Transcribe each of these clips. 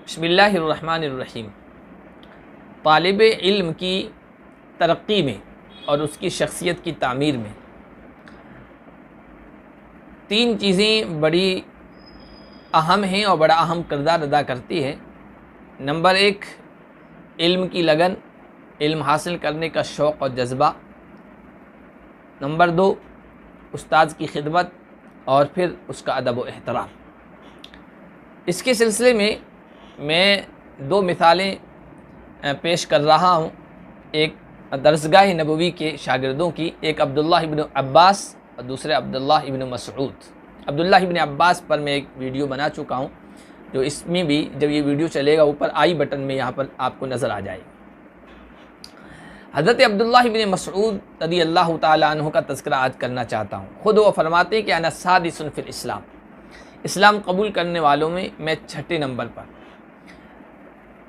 بسم اللہ الرحمن الرحیم۔ طالب علم کی ترقی میں اور اس کی شخصیت کی تعمیر میں تین چیزیں بڑی اہم ہیں اور بڑا اہم کردار ادا کرتی ہے۔ نمبر ایک، علم کی لگن، علم حاصل کرنے کا شوق اور جذبہ۔ نمبر دو، استاد کی خدمت، اور پھر اس کا ادب و احترام۔ اس کے سلسلے میں دو مثالیں پیش کر رہا ہوں، ایک درسگاہ نبوی کے شاگردوں کی، ایک عبداللہ ابن عباس اور دوسرے عبداللہ ابن مسعود۔ عبداللہ ابن عباس پر میں ایک ویڈیو بنا چکا ہوں، جو اس میں بھی جب یہ ویڈیو چلے گا اوپر آئی بٹن میں یہاں پر آپ کو نظر آ جائے گی۔ حضرت عبداللہ ابن مسعود رضی اللہ تعالیٰ عنہ کا تذکرہ آج کرنا چاہتا ہوں۔ خود وہ فرماتے ہیں کہ انا سادس فی الاسلام، اسلام قبول کرنے والوں میں چھٹے نمبر پر۔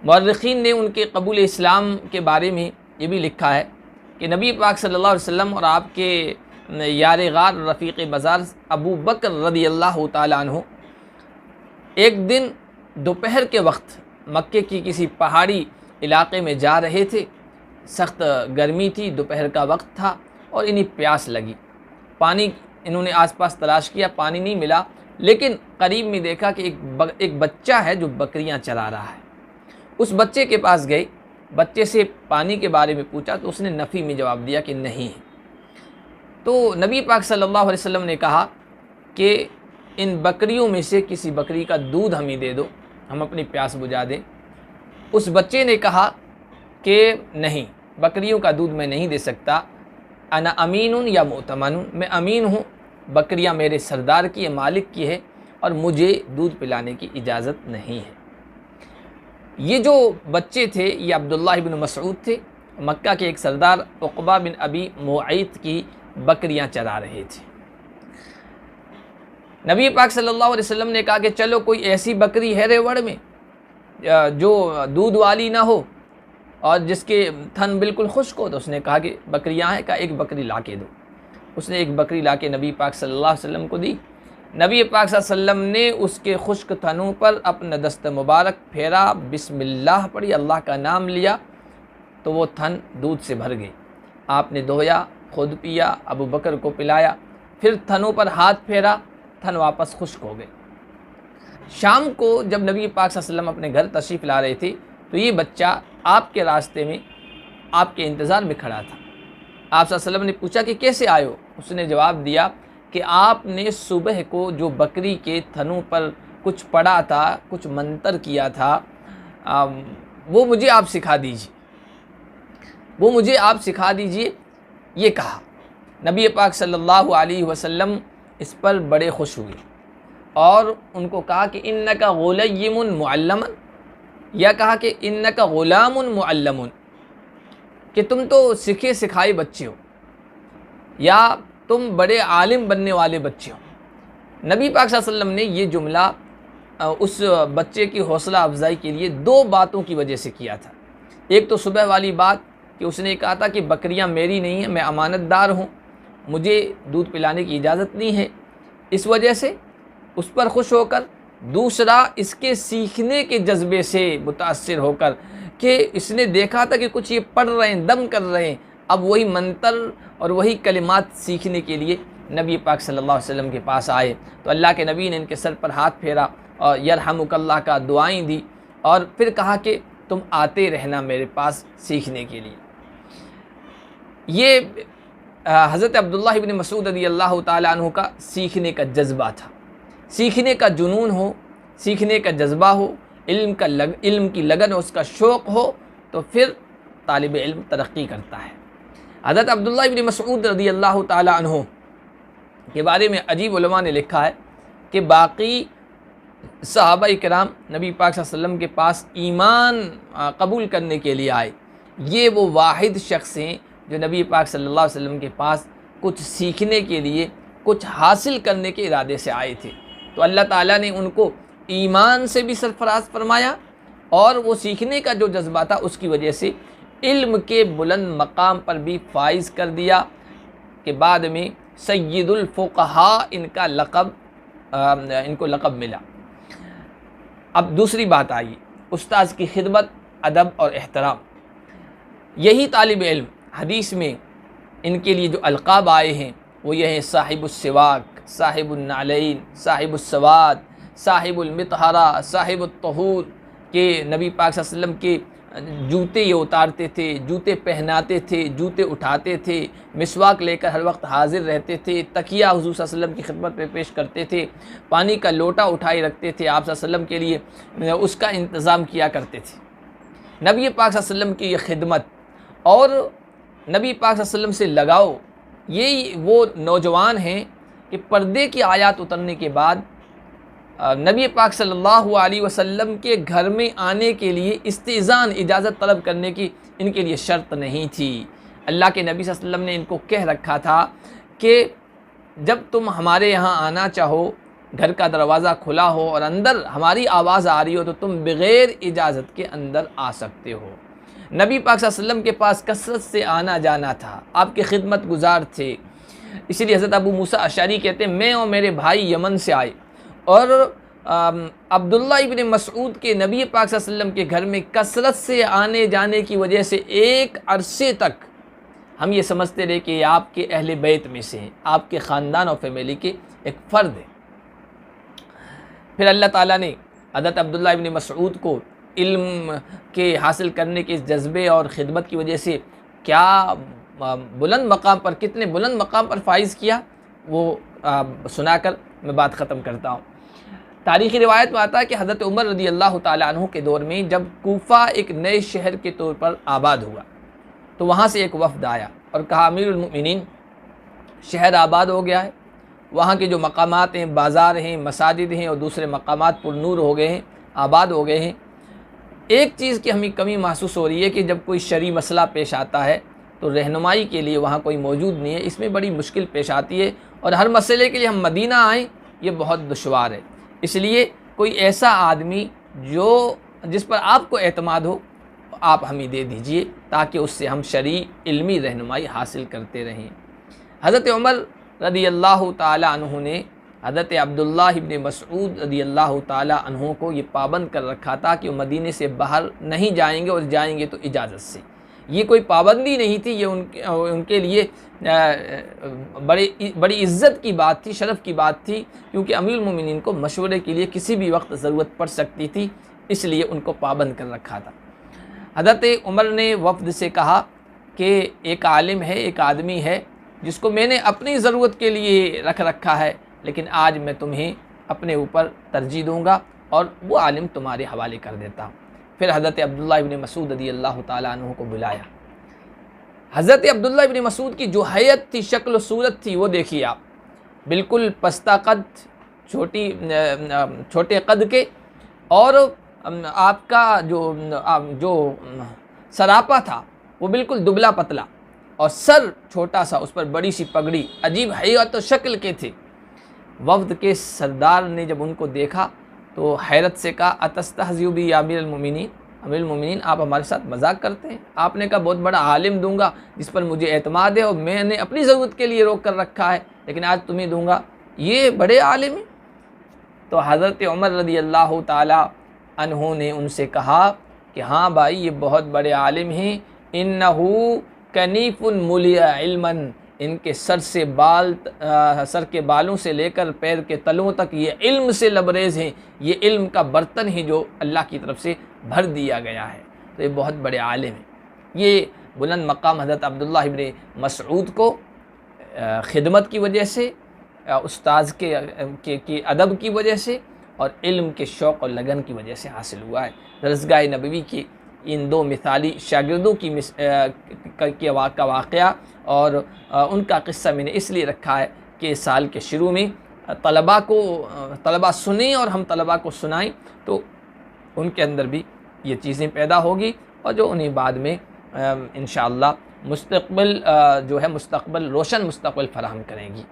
مورخین نے ان کے قبول اسلام کے بارے میں یہ بھی لکھا ہے کہ نبی پاک صلی اللہ علیہ وسلم اور آپ کے یار غار رفیق مزار ابو بکر رضی اللہ تعالیٰ عنہ ایک دن دوپہر کے وقت مکے کی کسی پہاڑی علاقے میں جا رہے تھے۔ سخت گرمی تھی، دوپہر کا وقت تھا اور انہیں پیاس لگی۔ پانی انہوں نے آس پاس تلاش کیا، پانی نہیں ملا، لیکن قریب میں دیکھا کہ ایک بچہ ہے جو بکریاں چرا رہا ہے۔ اس بچے کے پاس گئے، بچے سے پانی کے بارے میں پوچھا تو اس نے نفی میں جواب دیا کہ نہیں ہے۔ تو نبی پاک صلی اللہ علیہ وسلم نے کہا کہ ان بکریوں میں سے کسی بکری کا دودھ ہمیں دے دو، ہم اپنی پیاس بجھا دیں۔ اس بچے نے کہا کہ نہیں، بکریوں کا دودھ میں نہیں دے سکتا، انا امین یا مؤتمن، میں امین ہوں، بکریاں میرے سردار کی، مالک کی ہے اور مجھے دودھ پلانے کی اجازت نہیں ہے۔ یہ جو بچے تھے یہ عبداللہ ابن مسعود تھے، مکہ کے ایک سردار عقبہ بن ابی معیط کی بکریاں چرا رہے تھے۔ نبی پاک صلی اللہ علیہ وسلم نے کہا کہ چلو کوئی ایسی بکری ہے ریوڑ میں جو دودھ والی نہ ہو اور جس کے تھن بالکل خشک ہو، تو اس نے کہا کہ بکریاں ہیں، کہا ایک بکری لا کے دو۔ اس نے ایک بکری لا کے نبی پاک صلی اللہ علیہ وسلم کو دی۔ نبی پاک صلی اللہ علیہ وسلم نے اس کے خشک تھنوں پر اپنا دست مبارک پھیرا، بسم اللہ پڑھی، اللہ کا نام لیا، تو وہ تھن دودھ سے بھر گئے۔ آپ نے دھویا، خود پیا، ابو بکر کو پلایا، پھر تھنوں پر ہاتھ پھیرا، تھن واپس خشک ہو گئے۔ شام کو جب نبی پاک صلی اللہ علیہ وسلم اپنے گھر تشریف لا رہے تھے تو یہ بچہ آپ کے راستے میں آپ کے انتظار میں کھڑا تھا۔ آپ صلی اللہ علیہ وسلم نے پوچھا کہ کیسے آئے ہو؟ اس نے جواب دیا کہ آپ نے صبح کو جو بکری کے تھنوں پر کچھ پڑھا تھا، کچھ منتر کیا تھا، وہ مجھے آپ سکھا دیجئے، یہ کہا۔ نبی پاک صلی اللہ علیہ وسلم اس پر بڑے خوش ہوئے اور ان کو کہا کہ انک غلیم معلم، یا کہا کہ انک غلام معلم، کہ تم تو سکھے سکھائے بچے ہو، یا تم بڑے عالم بننے والے بچے ہو۔ نبی پاک صلی اللہ علیہ وسلم نے یہ جملہ اس بچے کی حوصلہ افزائی کے لیے دو باتوں کی وجہ سے کیا تھا۔ ایک تو صبح والی بات کہ اس نے کہا تھا کہ بکریاں میری نہیں ہیں، میں امانت دار ہوں، مجھے دودھ پلانے کی اجازت نہیں ہے، اس وجہ سے اس پر خوش ہو کر۔ دوسرا، اس کے سیکھنے کے جذبے سے متاثر ہو کر کہ اس نے دیکھا تھا کہ کچھ یہ پڑھ رہے ہیں، دم کر رہے ہیں، اب وہی منتر اور وہی کلمات سیکھنے کے لیے نبی پاک صلی اللہ علیہ وسلم کے پاس آئے۔ تو اللہ کے نبی نے ان کے سر پر ہاتھ پھیرا اور یرحمک اللہ کا دعائیں دی، اور پھر کہا کہ تم آتے رہنا میرے پاس سیکھنے کے لیے۔ یہ حضرت عبداللہ ابن مسعود رضی اللہ تعالیٰ عنہ کا سیکھنے کا جذبہ تھا۔ سیکھنے کا جنون ہو، سیکھنے کا جذبہ ہو، علم کی لگن ہو، اس کا شوق ہو، تو پھر طالب علم ترقی کرتا ہے۔ حضرت عبداللہ ابن مسعود رضی اللہ تعالیٰ عنہ کے بارے میں عجیب علماء نے لکھا ہے کہ باقی صحابہ کرام نبی پاک صلی اللہ علیہ وسلم کے پاس ایمان قبول کرنے کے لیے آئے، یہ وہ واحد شخص ہیں جو نبی پاک صلی اللہ علیہ وسلم کے پاس کچھ سیکھنے کے لیے، کچھ حاصل کرنے کے ارادے سے آئے تھے۔ تو اللہ تعالیٰ نے ان کو ایمان سے بھی سرفراز فرمایا، اور وہ سیکھنے کا جو جذبہ تھا اس کی وجہ سے علم کے بلند مقام پر بھی فائز کر دیا، کہ بعد میں سید الفقہاء ان کو لقب ملا۔ اب دوسری بات آئی، استاذ کی خدمت، ادب اور احترام۔ یہی طالب علم حدیث میں ان کے لیے جو القاب آئے ہیں وہ یہ ہیں صاحب السواک، صاحب النعلین، صاحب السواد، صاحب المطہرہ، صاحب الطہور، کہ نبی پاک صلی اللہ علیہ وسلم کے جوتے یہ اتارتے تھے، جوتے پہناتے تھے، جوتے اٹھاتے تھے، مسواک لے کر ہر وقت حاضر رہتے تھے، تکیہ حضور صلی اللہ علیہ وسلم کی خدمت میں پیش کرتے تھے، پانی کا لوٹا اٹھائے رکھتے تھے، آپ صلی اللہ علیہ وسلم کے لیے اس کا انتظام کیا کرتے تھے۔ نبی پاک صلی اللہ علیہ وسلم کی یہ خدمت اور نبی پاک صلی اللہ علیہ وسلم سے لگاؤ، یہ وہ نوجوان ہیں کہ پردے کی آیات اترنے کے بعد نبی پاک صلی اللہ علیہ وسلم کے گھر میں آنے کے لیے استئذان، اجازت طلب کرنے کی ان کے لیے شرط نہیں تھی۔ اللہ کے نبی صلی اللہ علیہ وسلم نے ان کو کہہ رکھا تھا کہ جب تم ہمارے یہاں آنا چاہو، گھر کا دروازہ کھلا ہو اور اندر ہماری آواز آ رہی ہو تو تم بغیر اجازت کے اندر آ سکتے ہو۔ نبی پاک صلی اللہ علیہ وسلم کے پاس کثرت سے آنا جانا تھا، آپ کے خدمت گزار تھے، اسی لیے حضرت ابو موسیٰ اشعری کہتے ہیں میں اور میرے بھائی یمن سے آئے، اور عبداللہ ابن مسعود کے نبی پاک صلی اللہ علیہ وسلم کے گھر میں کثرت سے آنے جانے کی وجہ سے ایک عرصے تک ہم یہ سمجھتے رہے کہ یہ آپ کے اہل بیت میں سے ہیں، آپ کے خاندان اور فیملی کے ایک فرد ہیں۔ پھر اللہ تعالیٰ نے حضرت عبداللہ ابن مسعود کو علم کے حاصل کرنے کے اس جذبے اور خدمت کی وجہ سے کیا بلند مقام پر، کتنے بلند مقام پر فائز کیا، وہ سنا کر میں بات ختم کرتا ہوں۔ تاریخی روایت میں آتا ہے کہ حضرت عمر رضی اللہ تعالیٰ عنہ کے دور میں جب کوفہ ایک نئے شہر کے طور پر آباد ہوا تو وہاں سے ایک وفد آیا اور کہا امیر المؤمنین شہر آباد ہو گیا ہے، وہاں کے جو مقامات ہیں، بازار ہیں، مساجد ہیں اور دوسرے مقامات پر نور ہو گئے ہیں، آباد ہو گئے ہیں۔ ایک چیز کی ہمیں کمی محسوس ہو رہی ہے کہ جب کوئی شرعی مسئلہ پیش آتا ہے تو رہنمائی کے لیے وہاں کوئی موجود نہیں ہے، اس میں بڑی مشکل پیش آتی ہے، اور ہر مسئلے کے لیے ہم مدینہ آئیں یہ بہت دشوار ہے۔ اس لیے کوئی ایسا آدمی جس پر آپ کو اعتماد ہو آپ ہمیں دے دیجئے تاکہ اس سے ہم شرعی علمی رہنمائی حاصل کرتے رہیں۔ حضرت عمر رضی اللہ تعالی عنہ نے حضرت عبداللہ ابن مسعود رضی اللہ تعالی عنہ کو یہ پابند کر رکھا تھا کہ وہ مدینے سے باہر نہیں جائیں گے، اور جائیں گے تو اجازت سے۔ یہ کوئی پابندی نہیں تھی، یہ ان کے لیے بڑی عزت کی بات تھی، شرف کی بات تھی، کیونکہ امیر المومنین کو مشورے کے لیے کسی بھی وقت ضرورت پڑ سکتی تھی، اس لیے ان کو پابند کر رکھا تھا۔ حضرت عمر نے وفد سے کہا کہ ایک عالم ہے، ایک آدمی ہے جس کو میں نے اپنی ضرورت کے لیے رکھ رکھا ہے، لیکن آج میں تمہیں اپنے اوپر ترجیح دوں گا اور وہ عالم تمہارے حوالے کر دیتا ہوں۔ پھر حضرت عبداللہ ابن مسعود رضی اللہ تعالیٰ عنہ کو بلایا۔ حضرت عبداللہ ابن مسعود کی جو حیت تھی، شکل و صورت تھی، وہ دیکھیے آپ، بالکل پستہ قد، چھوٹے قد کے، اور آپ کا جو سراپا تھا وہ بالکل دبلا پتلا، اور سر چھوٹا سا، اس پر بڑی سی پگڑی، عجیب حیت و شکل کے تھے۔ وفد کے سردار نے جب ان کو دیکھا تو حیرت سے کہا اتستہزئ بی یا امیر المؤمنین، امیر المؤمنین آپ ہمارے ساتھ مذاق کرتے ہیں؟ آپ نے کہا بہت بڑا عالم دوں گا جس پر مجھے اعتماد ہے اور میں نے اپنی ضرورت کے لیے روک کر رکھا ہے، لیکن آج تمہیں دوں گا، یہ بڑے عالم ہیں؟ تو حضرت عمر رضی اللہ تعالی عنہ نے ان سے کہا کہ ہاں بھائی، یہ بہت بڑے عالم ہیں، انہو کنیف ملیء علما، ان کے سر کے بالوں سے لے کر پیر کے تلوں تک یہ علم سے لبریز ہیں، یہ علم کا برتن ہے جو اللہ کی طرف سے بھر دیا گیا ہے، تو یہ بہت بڑے عالم ہیں۔ یہ بلند مقام حضرت عبداللہ ابن مسعود کو خدمت کی وجہ سے، استاذ کے ادب کی وجہ سے اور علم کے شوق اور لگن کی وجہ سے حاصل ہوا ہے۔ درسگاہ نبوی کی ان دو مثالی شاگردوں کا واقعہ اور ان کا قصہ میں نے اس لیے رکھا ہے کہ سال کے شروع میں طلباء سنیں اور ہم طلباء کو سنائیں تو ان کے اندر بھی یہ چیزیں پیدا ہوگی، اور جو انہیں بعد میں انشاءاللہ مستقبل روشن مستقبل فراہم کریں گی۔